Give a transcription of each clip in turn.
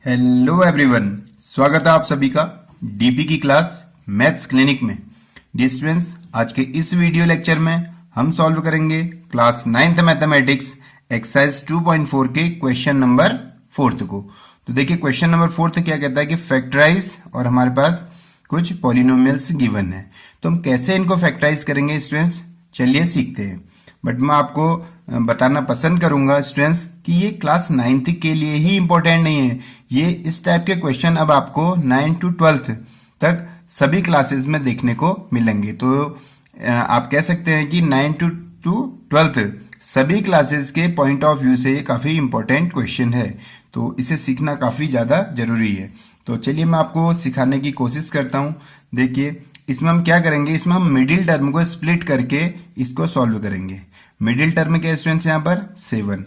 Hello everyone, स्वागत है आप सभी का डीपी की क्लास मैथ्स क्लिनिक में। डियर स्टूडेंट्स, आज के इस वीडियो लेक्चर में हम सॉल्व करेंगे क्लास 9th मैथमेटिक्स एक्सरसाइज 2.4 के क्वेश्चन नंबर 4 को। तो देखिए क्वेश्चन नंबर 4 क्या कहता है कि फैक्टराइज, और हमारे पास कुछ पॉलिनोमियल्स गिवन है। तो हम कैसे इनको फैक्टराइज करेंगे स्टूडेंट्स, चलिए सीखते हैं। बट मैं आपको बताना पसंद करूंगा स्टूडेंट्स कि ये क्लास 9th के लिए ही इंपॉर्टेंट नहीं है। ये इस टाइप के क्वेश्चन अब आपको 9 to 12th तक सभी क्लासेस में देखने को मिलेंगे। तो आप कह सकते हैं कि 9 to 12th सभी क्लासेस के पॉइंट ऑफ व्यू से ये काफी इंपॉर्टेंट क्वेश्चन है। तो इसे सीखना काफी ज्यादा जरूरी है। तो चलिए मैं आपको सिखाने की कोशिश करता हूं। देखिए इसमें हम क्या करेंगे, इसमें हम मिडिल टर्म को स्प्लिट करके इसको सॉल्व करेंगे। मिडिल टर्म क्या है स्टूडेंट्स, यहाँ पर 7।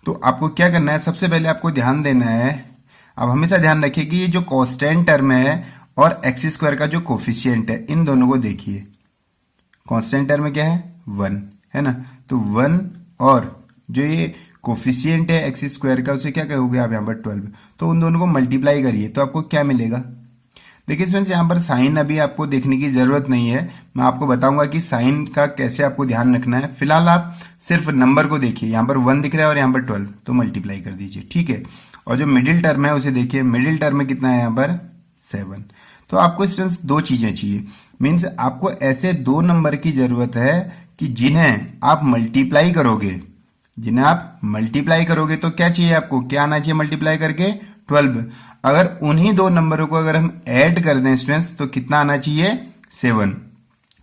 तो आपको क्या करना है, सबसे पहले आपको ध्यान देना है, अब हमेशा ध्यान रखिए कि ये जो कांस्टेंट टर्म है और एक्स स्क्वायर का जो कोफिशिएंट है, इन दोनों को देखिए। कांस्टेंट टर्म क्या है 1 है ना, तो 1 और जो ये कोफिशिएंट है एक्स स्क्वायर का, उसे क्या कहोगे आप यहाँ पर 12। तो उन दोनों को मल्टीप्लाई करिए तो आपको क्या मिलेगा। देखिए स्टूडेंट्स, यहाँ पर साइन अभी आपको देखने की जरूरत नहीं है। मैं आपको बताऊंगा कि साइन का कैसे आपको ध्यान रखना है। फिलहाल आप सिर्फ नंबर को देखिए, यहाँ पर 1 दिख रहा है और यहाँ पर 12, तो मल्टीप्लाई कर दीजिए, ठीक है। और जो मिडिल टर्म है उसे देखिए, मिडिल टर्म में कितना है यहाँ पर 7। तो आपको स्टूडेंट्स दो चीजें चाहिए, मीन्स आपको ऐसे दो नंबर की जरूरत है कि जिन्हें आप मल्टीप्लाई करोगे। जिन्हें आप मल्टीप्लाई करोगे तो क्या चाहिए आपको, क्या आना चाहिए मल्टीप्लाई करके 12। अगर उन्हीं दो नंबरों को अगर हम ऐड कर दें स्टूडेंट्स तो कितना आना चाहिए 7।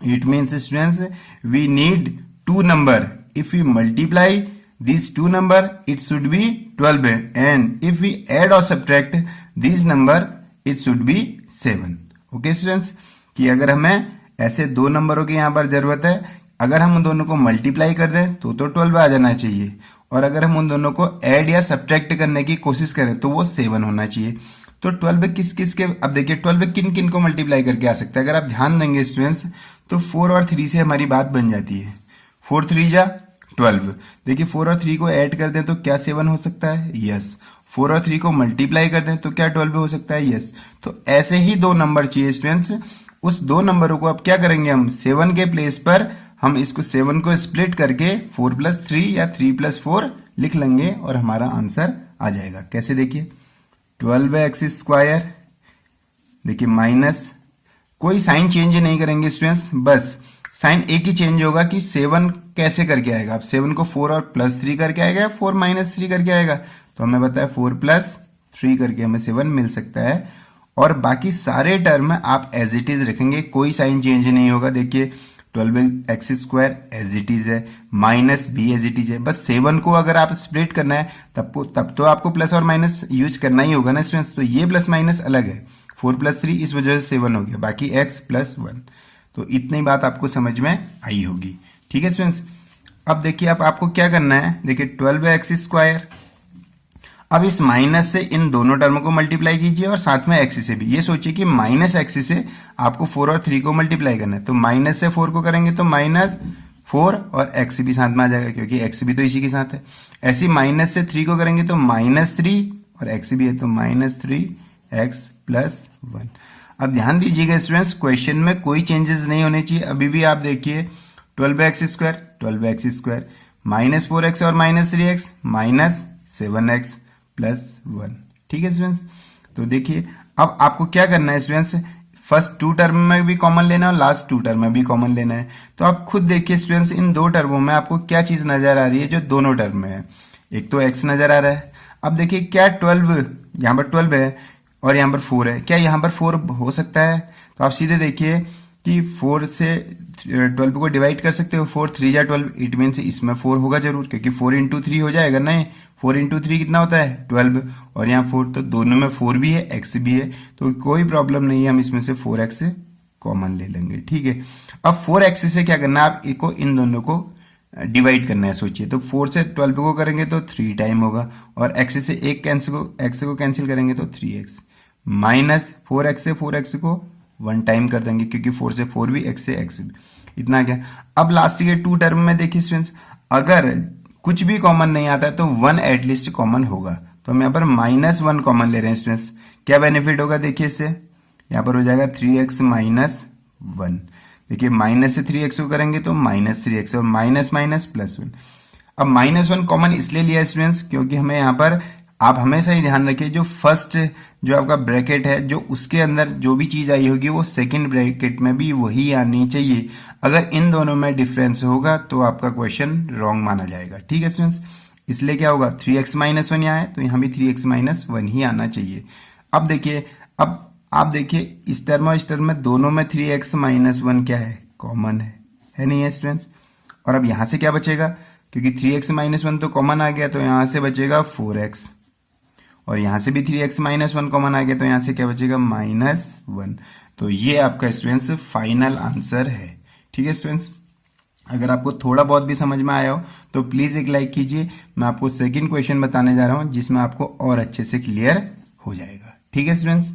It means students we need two number, if we multiply this two number it should be 12, and if we add और subtract this number it should be 7। Okay students, कि अगर हमें ऐसे दो नंबरों की यहाँ पर जरूरत है, अगर हम उन दोनों को मल्टीप्लाई कर दें तो 12 आ जाना चाहिए, और अगर हम उन दोनों को ऐड या सब्ट्रैक्ट करने की कोशिश करें तो वो 7 होना चाहिए। तो 12 किस किस के, अब देखिए 12 किन किन को मल्टीप्लाई करके आ सकता है। अगर आप ध्यान देंगे स्टूडेंट्स तो 4 और 3 से हमारी बात बन जाती है। 4 3 जा 12। देखिए 4 और 3 को ऐड कर दें तो क्या 7 हो सकता है, यस। 4 और 3 को मल्टीप्लाई कर दें तो क्या 12 हो सकता है, यस। तो ऐसे ही दो नंबर चाहिए स्टूडेंट्स। उस दो नंबरों को अब क्या करेंगे, हम 7 के प्लेस पर हम इसको 7 को स्प्लिट करके 4+3 या 3+4 लिख लेंगे और हमारा आंसर आ जाएगा। कैसे, देखिए 12x², देखिए माइनस, कोई साइन चेंज नहीं करेंगे स्टूडेंट्स, बस साइन एक ही चेंज होगा कि 7 कैसे करके आएगा। आप 7 को 4 और +3 करके आएगा या 4-3 करके आएगा। तो हमें बताया 4+3 करके हमें 7 मिल सकता है। और बाकी सारे टर्म आप एज इट इज रखेंगे, कोई साइन चेंज नहीं होगा। देखिए 12x² एज इट इज है, माइनस भी एज इट इज है। बस 7 को अगर आप स्प्लिट करना है तब तो आपको प्लस और माइनस यूज करना ही होगा ना स्टूडेंट्स। तो ये प्लस माइनस अलग है, 4+3 इस वजह से 7 हो गया, बाकी x+1। तो इतनी बात आपको समझ में आई होगी, ठीक है स्टूडेंट्स। अब देखिए अब आपको क्या करना है, देखिए 12x²। अब इस माइनस से इन दोनों टर्म को मल्टीप्लाई कीजिए और साथ में एक्स से भी। ये सोचिए कि माइनस एक्स से आपको 4 और 3 को मल्टीप्लाई करना है, तो माइनस से 4 को करेंगे तो -4 और एक्स भी साथ में आ जाएगा क्योंकि एक्स भी तो इसी के साथ है। ऐसे माइनस से 3 को करेंगे तो -3 और एक्स भी है तो -3x+1। अब ध्यान दीजिएगा स्टूडेंट्स, क्वेश्चन में कोई चेंजेस नहीं होने चाहिए। अभी भी आप देखिए 12x², -4x और -3x, -7x+1, ठीक है स्टूडेंट्स। तो देखिए अब आपको क्या करना है स्टूडेंट्स, फर्स्ट 2 टर्म में भी कॉमन लेना है और लास्ट 2 टर्म में भी कॉमन लेना है। तो आप खुद देखिए स्टूडेंट्स, इन दो टर्मों में आपको क्या चीज नजर आ रही है जो दोनों टर्म में है। एक तो x नजर आ रहा है। अब देखिए क्या 12, यहाँ पर 12 है और यहाँ पर 4 है, क्या यहाँ पर 4 हो सकता है। तो आप सीधे देखिए कि 4 से 12 को डिवाइड कर सकते हो, 4 3 जा 12, इट मीन्स इसमें 4 होगा जरूर क्योंकि 4 × 3 हो जाएगा। नहीं, 4 × 3 कितना होता है 12, और यहाँ 4, तो दोनों में 4 भी है x भी है, तो कोई प्रॉब्लम नहीं है, हम इसमें से 4x कॉमन ले लेंगे, ठीक है। अब 4x से क्या करना है, आप इन दोनों को डिवाइड करना है। सोचिए तो 4 से 12 को करेंगे तो 3 टाइम होगा, और x से एक x को कैंसिल करेंगे तो 3x, -4x से 4x को 1 टाइम कर देंगे क्योंकि 4 से 4 भी, x से x भी, इतना क्या। अब लास्ट के 2 टर्म में देखिए स्टूडेंट्स, अगर कुछ भी कॉमन नहीं आता है तो 1 एटलीस्ट कॉमन होगा। तो हम यहाँ पर -1 कॉमन ले रहे हैं स्टूडेंट्स। क्या बेनिफिट होगा देखिए इससे, यहाँ पर हो जाएगा 3x माइनस 1। देखिए माइनस से 3x को करेंगे तो -3x और माइनस माइनस +1। अब -1 कॉमन इसलिए लिया स्टूडेंट्स क्योंकि हमें यहाँ पर, आप हमेशा ही ध्यान रखिए, जो फर्स्ट जो आपका ब्रैकेट है जो उसके अंदर जो भी चीज आई होगी वो सेकंड ब्रैकेट में भी वही आनी चाहिए। अगर इन दोनों में डिफरेंस होगा तो आपका क्वेश्चन रॉन्ग माना जाएगा। ठीक है स्टूडेंट्स, इसलिए क्या होगा 3x माइनस 1 यहाँ है तो यहाँ भी 3x माइनस 1 ही आना चाहिए। अब देखिए, अब आप देखिए इस टर्म और इस टर्म में दोनों में 3x माइनस 1 क्या है, कॉमन है नहीं है स्टूडेंट्स। और अब यहाँ से क्या बचेगा, क्योंकि 3x माइनस 1 तो कॉमन आ गया तो यहाँ से बचेगा 4x, और यहाँ से भी 3x माइनस 1 कॉमन आ गया तो यहाँ से क्या बचेगा -1। तो ये आपका स्टूडेंट्स फाइनल आंसर है। ठीक है स्टूडेंट्स, अगर आपको थोड़ा बहुत भी समझ में आया हो तो प्लीज एक लाइक कीजिए। मैं आपको सेकंड क्वेश्चन बताने जा रहा हूं जिसमें आपको और अच्छे से क्लियर हो जाएगा। ठीक है स्टूडेंट्स,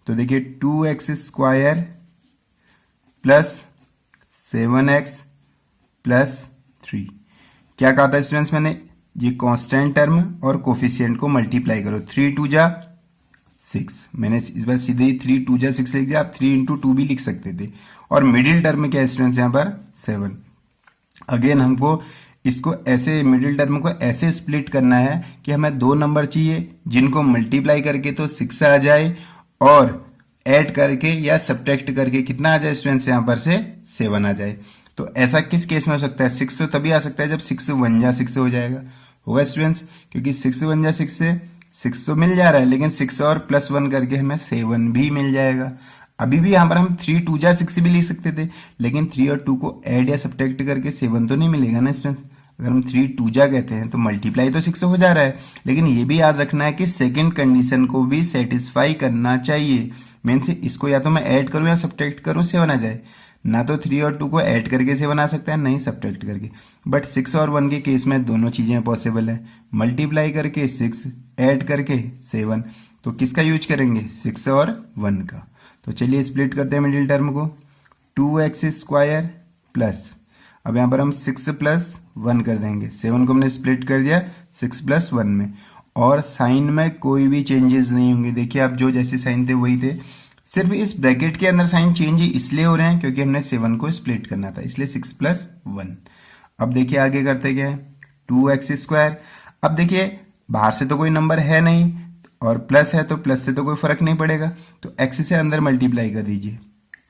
तो देखिए 2x square plus 7x plus 3, क्या कहा था स्टूडेंट्स मैंने, ये कांस्टेंट टर्म और कोफिशिएंट को मल्टीप्लाई करो। 3 2 जा 6, मैंने इस बार सीधे ही 3 2 जा 6 लिख दिया, आप 3 इंटू 2 भी लिख सकते थे। और मिडिल टर्म में क्या है स्टूडेंट्स, यहाँ पर 7। अगेन हमको इसको ऐसे, मिडिल टर्म को ऐसे स्प्लिट करना है कि हमें दो नंबर चाहिए जिनको मल्टीप्लाई करके तो 6 आ जाए और ऐड करके या सब्ट्रैक्ट करके कितना आ जाए स्टूडेंट्स, यहाँ पर से 7 आ जाए। तो ऐसा किस केस में हो सकता है, 6 तो तभी आ सकता है जब 6 1 जा 6 हो जाएगा, होगा स्टूडेंट्स, क्योंकि 6 1 जा 6 से 6 तो मिल जा रहा है, लेकिन 6 और +1 करके हमें 7 भी मिल जाएगा। अभी भी यहाँ पर हम 3 2 जा 6 भी लिख सकते थे, लेकिन 3 और 2 को ऐड या सब्ट्रैक्ट करके 7 तो नहीं मिलेगा ना स्टूडेंट्स। अगर हम 3 2 जा कहते हैं तो मल्टीप्लाई तो 6 हो जा रहा है, लेकिन ये भी याद रखना है कि सेकंड कंडीशन को भी सेटिस्फाई करना चाहिए। मीन्स इसको या तो मैं ऐड करूं या सब्ट्रैक्ट करूं 7 आ जाए, ना तो 3 और 2 को ऐड करके 7 आ सकता है, नहीं सब्ट्रैक्ट करके। बट 6 और 1 के केस में दोनों चीजें पॉसिबल है, मल्टीप्लाई करके 6, ऐड करके 7। तो किसका यूज करेंगे, 6 और 1 का। तो चलिए स्प्लिट करते हैं मिडिल टर्म को, 2x स्क्वायर प्लस, अब यहाँ पर हम 6 + 1 कर देंगे, 7 को हमने स्प्लिट कर दिया 6 + 1 में, और साइन में कोई भी चेंजेस नहीं होंगे। देखिए आप जो जैसे साइन थे वही थे, सिर्फ इस ब्रैकेट के अंदर साइन चेंज इसलिए हो रहे हैं क्योंकि हमने 7 को स्प्लिट करना था, इसलिए 6 + 1। अब देखिए आगे करते क्या है, 2x स्क्वायर। अब देखिए बाहर से तो कोई नंबर है नहीं और प्लस है तो प्लस से तो कोई फर्क नहीं पड़ेगा, तो x से अंदर मल्टीप्लाई कर दीजिए,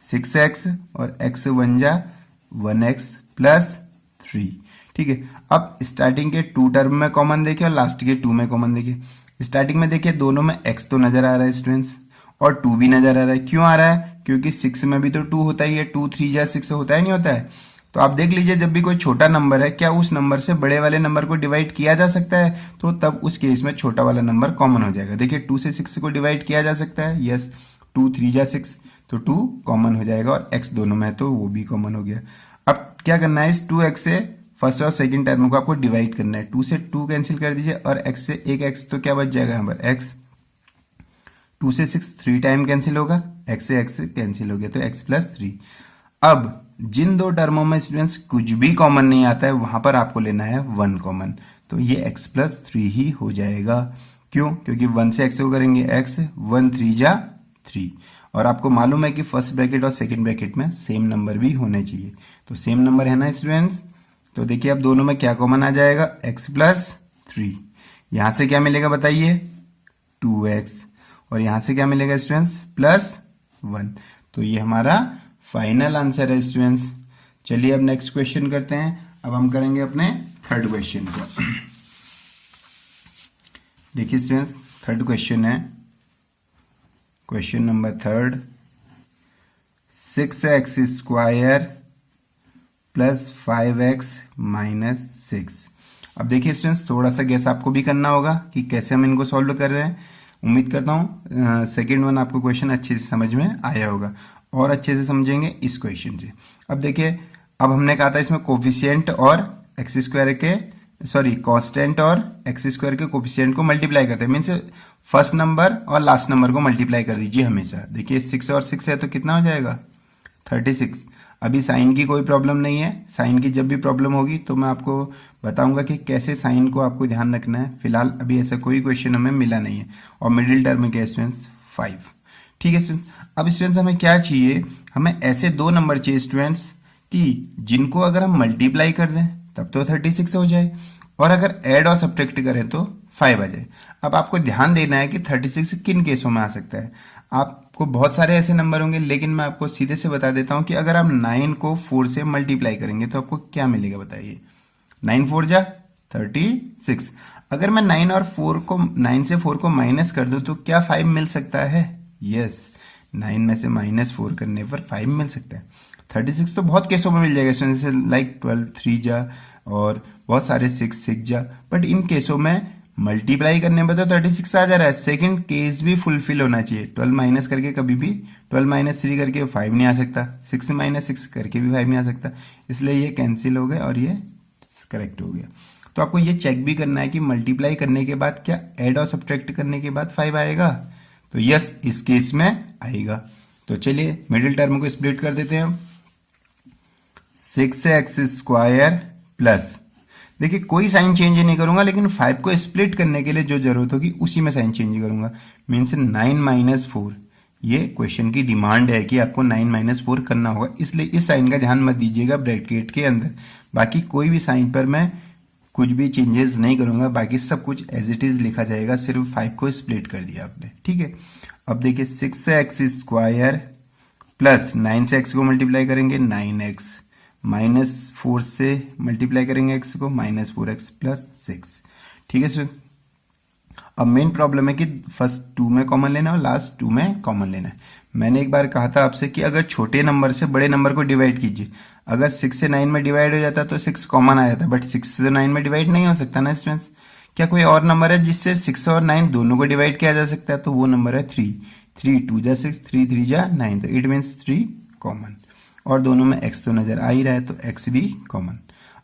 6x और x 1 जा 1x + 3। ठीक है, अब स्टार्टिंग के 2 टर्म में कॉमन देखिए और लास्ट के 2 में कॉमन देखिए। स्टार्टिंग में देखिए दोनों में x तो नजर आ रहा है स्टूडेंट्स और 2 भी नजर आ रहा है। क्यों आ रहा है, क्योंकि 6 में भी तो 2 होता ही है, 2 3 जा 6 होता है नहीं होता है। तो आप देख लीजिए जब भी कोई छोटा नंबर है, क्या उस नंबर से बड़े वाले नंबर को डिवाइड किया जा सकता है, तो तब उस केस में छोटा वाला नंबर कॉमन हो जाएगा। देखिए 2 से 6 को डिवाइड किया जा सकता है, यस, 2 3 जा 6, तो 2 कॉमन हो जाएगा और x दोनों में है तो वो भी कॉमन हो गया। अब क्या करना है, इस 2x से फर्स्ट और सेकंड टर्म को आपको डिवाइड करना है। 2 से 2 कैंसिल कर दीजिए और x से एक x, तो क्या बच जाएगा यहाँ पर x। 2 से 6 3 टाइम कैंसिल होगा, x से x कैंसिल हो गया तो x + 3। अब जिन दो टर्मों में स्टूडेंट्स कुछ भी कॉमन नहीं आता है वहां पर आपको लेना है 1 कॉमन, तो ये x + 3 ही हो जाएगा। क्यों, क्योंकि 1 से x को करेंगे x, 1 3 जा 3, और आपको मालूम है कि फर्स्ट ब्रैकेट और सेकंड ब्रैकेट में सेम नंबर भी होने चाहिए, तो सेम नंबर है ना स्टूडेंट्स। तो देखिए अब दोनों में क्या कॉमन आ जाएगा, x + 3। यहां से क्या मिलेगा बताइए, 2x, और यहां से क्या मिलेगा स्टूडेंट्स, +1। तो ये हमारा फाइनल आंसर है स्टूडेंट्स। चलिए अब नेक्स्ट क्वेश्चन करते हैं। अब हम करेंगे अपने थर्ड क्वेश्चन को। देखिए स्टूडेंट्स थर्ड क्वेश्चन है, question number 3, 6x square + 5x - 6। अब देखिए स्टूडेंट्स थोड़ा सा गैस आपको भी करना होगा कि कैसे हम इनको सॉल्व कर रहे हैं। उम्मीद करता हूँ सेकेंड वन आपको क्वेश्चन अच्छे से समझ में आया होगा और अच्छे से समझेंगे इस क्वेश्चन से। अब देखिए, अब हमने कहा था इसमें कोफिशिएंट और एक्स स्क्वायर के कांस्टेंट और एक्स स्क्वायर के कोफिशिएंट को मल्टीप्लाई करते हैं, मीन्स फर्स्ट नंबर और लास्ट नंबर को मल्टीप्लाई कर दीजिए हमेशा। देखिए 6 और 6 है तो कितना हो जाएगा, 36। अभी साइन की कोई प्रॉब्लम नहीं है, साइन की जब भी प्रॉब्लम होगी तो मैं आपको बताऊंगा कि कैसे साइन को आपको ध्यान रखना है। फिलहाल अभी ऐसा कोई क्वेश्चन हमें मिला नहीं है। और मिडिल टर्म के स्टूडेंट्स 5। ठीक है स्टूडेंट्स, अब स्टूडेंट्स हमें क्या चाहिए, हमें ऐसे दो नंबर चाहिए स्टूडेंट्स कि जिनको अगर हम मल्टीप्लाई कर दें तब तो 36 हो जाए, और अगर ऐड और सब्ट्रैक्ट करें तो 5 आ जाए। अब आपको ध्यान देना है कि 36 किन केसों में आ सकता है। आपको बहुत सारे ऐसे नंबर होंगे, लेकिन मैं आपको सीधे से बता देता हूं कि अगर आप 9 को 4 से मल्टीप्लाई करेंगे तो आपको क्या मिलेगा बताइए। 9 4 जा 36। अगर मैं 9 से 4 को माइनस कर दूं तो क्या 5 मिल सकता है? यस, 9 में से -4 करने पर 5 मिल सकता है। 36 तो बहुत केसों में मिल जाएगा, जैसे लाइक 12 3 जा और बहुत सारे 6 जा, बट इन केसों में मल्टीप्लाई करने पर तो 36 आ जा रहा है। सेकंड केस भी फुलफिल होना चाहिए। 12 माइनस करके कभी भी 12 - 3 करके 5 नहीं आ सकता, 6 - 6 करके भी 5 नहीं आ सकता, इसलिए ये कैंसिल हो गया और ये करेक्ट हो गया। तो आपको ये चेक भी करना है कि मल्टीप्लाई करने के बाद क्या ऐड और सब्ट्रैक्ट करने के बाद 5 आएगा। तो यस, इस केस में आएगा। तो चलिए मिडिल टर्म को स्प्लिट कर देते हैं हम। 6x² प्लस, देखिए कोई साइन चेंज नहीं करूंगा, लेकिन 5 को स्प्लिट करने के लिए जो जरूरत होगी उसी में साइन चेंज करूंगा। मीन्स 9 - 4। ये क्वेश्चन की डिमांड है कि आपको 9 - 4 करना होगा, इसलिए इस साइन का ध्यान मत दीजिएगा ब्रैकेट के अंदर। बाकी कोई भी साइन पर मैं कुछ भी चेंजेस नहीं करूंगा, बाकी सब कुछ एज इट इज लिखा जाएगा, सिर्फ 5 को स्प्लिट कर दिया आपने। ठीक है, अब देखिए 6x² प्लस 9 से x को मल्टीप्लाई करेंगे 9x, -4 से मल्टीप्लाई करेंगे x को -4x प्लस 6। ठीक है सर, अब मेन प्रॉब्लम है कि फर्स्ट 2 में कॉमन लेना है और लास्ट 2 में कॉमन लेना है। मैंने एक बार कहा था आपसे कि अगर छोटे नंबर से बड़े नंबर को डिवाइड कीजिए, अगर 6 से 9 में डिवाइड हो जाता तो 6 कॉमन आ जाता, बट 6 से 9 में डिवाइड नहीं हो सकता ना स्टूडेंट्स। क्या कोई और नंबर है जिससे 6 और 9 दोनों को डिवाइड किया जा सकता है? तो वो नंबर है 3। 3 2 जा 6, 3 3 जा 9, तो इट मीन्स 3 कॉमन। और दोनों में x तो नजर आ ही रहा है, तो x भी कॉमन।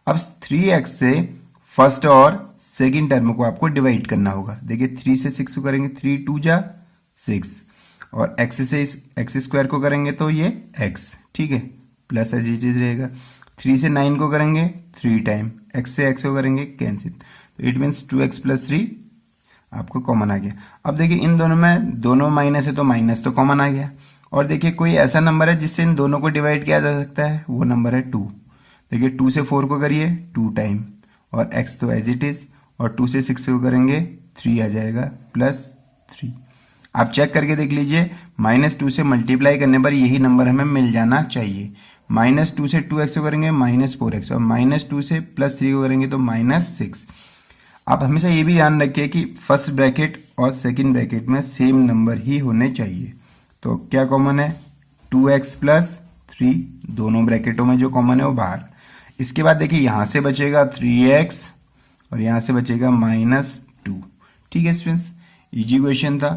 अब 3x से फर्स्ट और सेकंड टर्म को आपको डिवाइड करना होगा। देखिए 3 से 6 को करेंगे 3 2 जा 6, और x से इस x² को करेंगे तो ये x, ठीक है, प्लस ऐसी चीज रहेगा। 3 से 9 को करेंगे 3 टाइम, x से x को करेंगे कैंसिल, तो इट मीन्स 2x + 3 आपको कॉमन आ गया। अब देखिए इन दोनों में दोनों माइनस है तो माइनस तो कॉमन आ गया। और देखिए कोई ऐसा नंबर है जिससे इन दोनों को डिवाइड किया जा सकता है, वो नंबर है 2। देखिए 2 से 4 को करिए 2 टाइम, और x तो एज इट इज, और 2 से 6 को करेंगे 3 आ जाएगा प्लस 3। आप चेक करके देख लीजिए, -2 से मल्टीप्लाई करने पर यही नंबर हमें मिल जाना चाहिए। -2 से 2x को करेंगे -4x, और -2 से +3 को करेंगे तो -6। आप हमेशा ये भी ध्यान रखिए कि फर्स्ट ब्रैकेट और सेकंड ब्रैकेट में सेम नंबर ही होने चाहिए। तो क्या कॉमन है? 2x + 3, दोनों ब्रैकेटों में जो कॉमन है वो बाहर। इसके बाद देखिए यहां से बचेगा 3x और यहां से बचेगा -2। ठीक है स्टूडेंट्स, इजी क्वेश्चन था।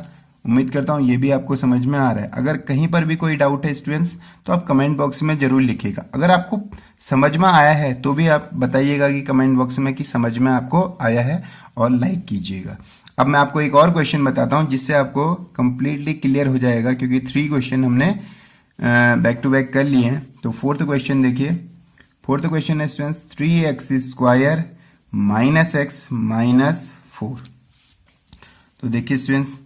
उम्मीद करता हूं ये भी आपको समझ में आ रहा है। अगर कहीं पर भी कोई डाउट है स्टूडेंट्स तो आप कमेंट बॉक्स में जरूर लिखिएगा। अगर आपको समझ में आया है तो भी आप बताइएगा कि कमेंट बॉक्स में कि समझ में आपको आया है, और लाइक कीजिएगा। अब मैं आपको एक और क्वेश्चन बताता हूं जिससे आपको कंप्लीटली क्लियर हो जाएगा, क्योंकि 3 क्वेश्चन हमने बैक टू बैक कर लिए हैं। तो फोर्थ क्वेश्चन देखिए, फोर्थ क्वेश्चन है स्टूडेंट्स 3x² -x - 4। तो देखिए स्टूडेंट्स,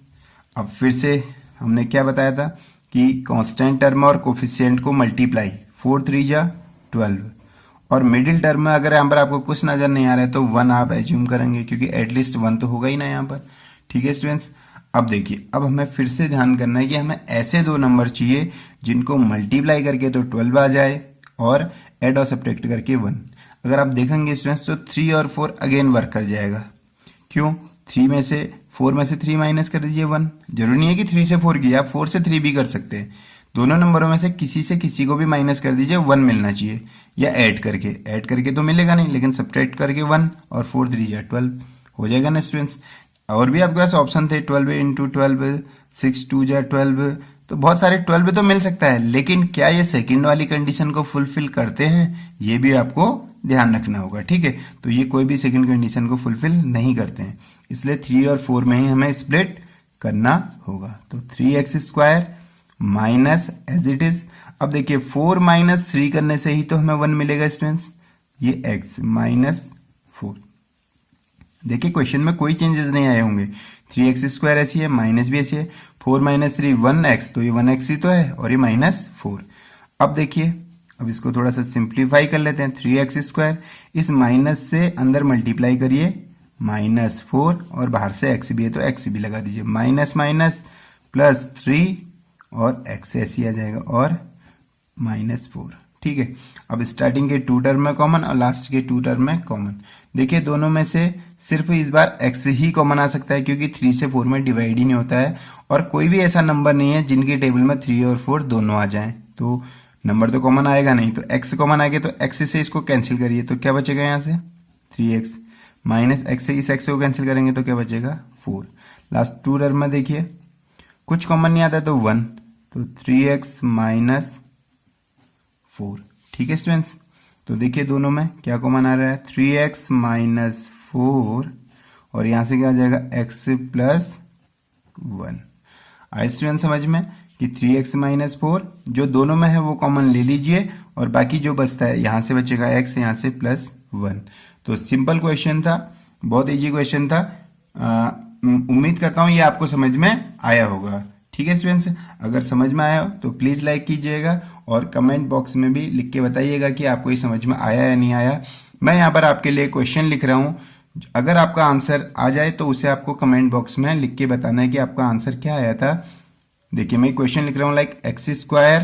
अब फिर से हमने क्या बताया था कि कांस्टेंट टर्म और कोफिशिएंट को मल्टीप्लाई, 4 3 जा 12, और मिडिल टर्म में अगर यहाँ पर आपको कुछ नजर नहीं आ रहा है तो 1 आप एज्यूम करेंगे, क्योंकि एटलीस्ट 1 तो होगा ही ना यहाँ पर। ठीक है स्टूडेंट्स, अब देखिए, अब हमें फिर से ध्यान करना है कि हमें ऐसे दो नंबर चाहिए जिनको मल्टीप्लाई करके तो 12 आ जाए और एड और सब्ट्रैक्ट करके 1। अगर आप देखेंगे स्टूडेंट्स तो 3 और 4 अगेन वर्क कर जाएगा। क्यों? 4 में से 3 माइनस कर दीजिए 1। जरूरी नहीं है कि 3 से 4 की, आप 4 से 3 भी कर सकते हैं। दोनों नंबरों में से किसी को भी माइनस कर दीजिए, 1 मिलना चाहिए, या ऐड करके तो मिलेगा नहीं, लेकिन सब्ट्रैक्ट करके 1, और 4 3 जा 12 हो जाएगा ना स्टूडेंट्स। और भी आपके पास ऑप्शन थे, 12 × 12, 6 2 जा 12, तो बहुत सारे 12 तो मिल सकता है, लेकिन क्या ये सेकंड वाली कंडीशन को फुलफिल करते हैं, ये भी आपको ध्यान रखना होगा। ठीक है, तो ये कोई भी सेकंड कंडीशन को फुलफिल नहीं करते हैं, इसलिए 3 और 4 में ही हमें स्प्लिट करना होगा। तो 3x² minus as it is, अब देखिए 4 माइनस 3 करने से ही तो हमें 1 मिलेगा स्टूडेंट्स, ये x माइनस 4। देखिए क्वेश्चन में कोई चेंजेस नहीं आए होंगे, 3x² ऐसी है, माइनस भी ऐसी है, 4 माइनस 3 1x, तो ये 1x ही तो है और ये -4। अब देखिए, अब इसको थोड़ा सा सिंप्लीफाई कर लेते हैं, 3x², इस माइनस से अंदर मल्टीप्लाई करिए -4 और बाहर से x भी है तो x भी लगा दीजिए, माइनस माइनस प्लस 3 और x ऐसी आ जाएगा और -4। ठीक है, अब स्टार्टिंग के 2 टर्म में कॉमन और लास्ट के 2 टर्म में कॉमन। देखिए दोनों में से सिर्फ इस बार x ही कॉमन आ सकता है क्योंकि 3 से 4 में डिवाइड ही नहीं होता है और कोई भी ऐसा नंबर नहीं है जिनकी टेबल में 3 और 4 दोनों आ जाएं, तो नंबर तो कॉमन आएगा नहीं। तो x कॉमन आ गया तो x से इसको कैंसिल करिए तो क्या बचेगा यहाँ से 3x, माइनस x से इस x को कैंसिल करेंगे तो क्या बचेगा 4। लास्ट 2 टर्म में देखिए कुछ कॉमन नहीं आता तो 1, तो 3x माइनस 4। ठीक है स्टूडेंट्स, तो देखिए दोनों में क्या कॉमन आ रहा है 3x माइनस 4 और यहाँ से क्या आ जाएगा x प्लस 1। आए स्टूडेंट समझ में कि 3x माइनस 4 जो दोनों में है वो कॉमन ले लीजिए और बाकी जो बचता है यहाँ से बचेगा x, यहाँ से प्लस 1। तो सिंपल क्वेश्चन था, बहुत इजी क्वेश्चन था। उम्मीद करता हूँ ये आपको समझ में आया होगा। ठीक है स्टूडेंट्स, अगर समझ में आया हो तो प्लीज़ लाइक कीजिएगा और कमेंट बॉक्स में भी लिख के बताइएगा कि आपको ये समझ में आया या नहीं आया। मैं यहाँ पर आपके लिए क्वेश्चन लिख रहा हूँ, अगर आपका आंसर आ जाए तो उसे आपको कमेंट बॉक्स में लिख के बताना है कि आपका आंसर क्या आया था। देखिए मैं क्वेश्चन लिख रहा हूँ like x²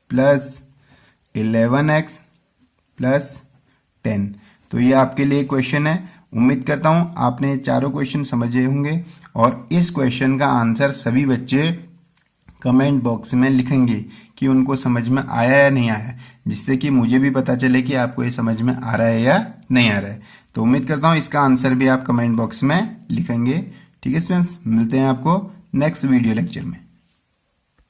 plus 11x plus 10, तो ये आपके लिए क्वेश्चन है। उम्मीद करता हूँ आपने चारों क्वेश्चन समझे होंगे और इस क्वेश्चन का आंसर सभी बच्चे कमेंट बॉक्स में लिखेंगे कि उनको समझ में आया या नहीं आया, जिससे कि मुझे भी पता चले कि आपको ये समझ में आ रहा है या नहीं आ रहा है। तो उम्मीद करता हूँ इसका आंसर भी आप कमेंट बॉक्स में लिखेंगे। ठीक है स्टूडेंट्स, मिलते हैं आपको नेक्स्ट वीडियो लेक्चर में।